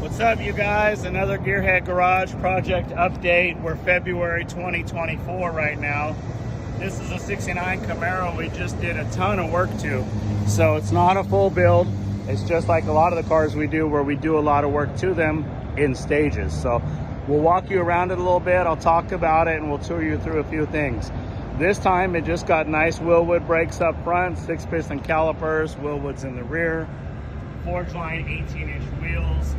What's up, you guys? Another Gearhead Garage project update. We're February 2024 right now. This is a 69 Camaro we just did a ton of work to. So it's not a full build. It's just like a lot of the cars we do where we do a lot of work to them in stages. So we'll walk you around it a little bit. I'll talk about it and we'll tour you through a few things. This time it just got nice Wilwood brakes up front, 6-piston calipers, Wilwood's in the rear, Forgeline 18-inch wheels.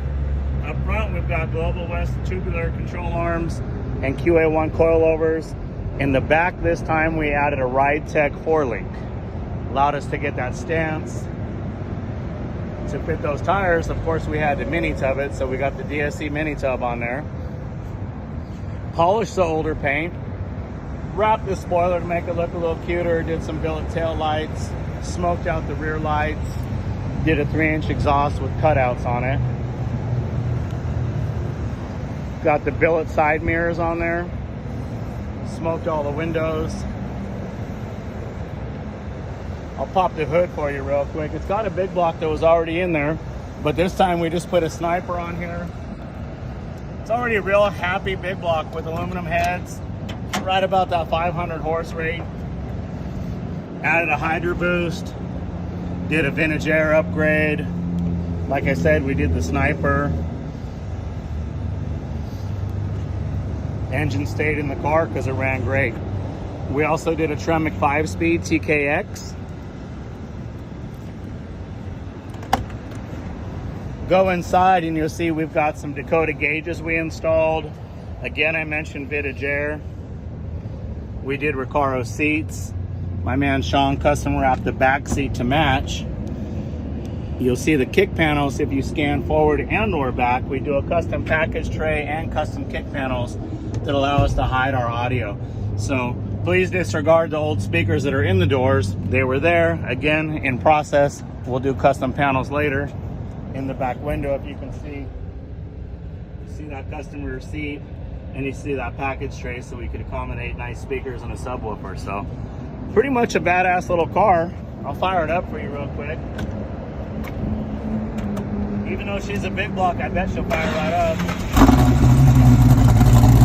Up front, we've got Global West tubular control arms and QA1 coilovers. In the back this time, we added a RideTech 4-link. Allowed us to get that stance. To fit those tires, of course, we had to minitub it, so we got the DSC minitub on there. Polished the older paint. Wrapped the spoiler to make it look a little cuter. Did some Billet tail lights. Smoked out the rear lights. Did a 3-inch exhaust with cutouts on it. Got the Billet side mirrors on there. Smoked all the windows. I'll pop the hood for you real quick. It's got a big block that was already in there, but this time we just put a sniper on here. It's already a real happy big block with aluminum heads, right about that 500 horse rate. Added a Hydroboost. Did a vintage air upgrade. Like I said, we did the sniper. Engine stayed in the car because it ran great. We also did a Tremec 5-speed TKX. Go inside and you'll see we've got some Dakota gauges we installed. Again, I mentioned vintage air. We did Ricaro seats. My man Sean custom wrapped the back seat to match. You'll see the kick panels if you scan forward and or back. We do a custom package tray and custom kick panels that allow us to hide our audio. So please disregard the old speakers that are in the doors. They were there, again, in process. We'll do custom panels later. In the back window, if you can see, you see that custom rear seat and you see that package tray, so we could accommodate nice speakers and a subwoofer. So pretty much a badass little car. I'll fire it up for you real quick. Even though she's a big block, I bet she'll fire right up.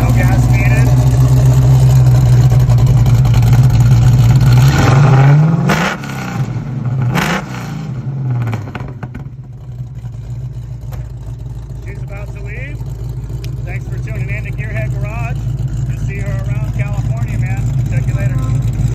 No gas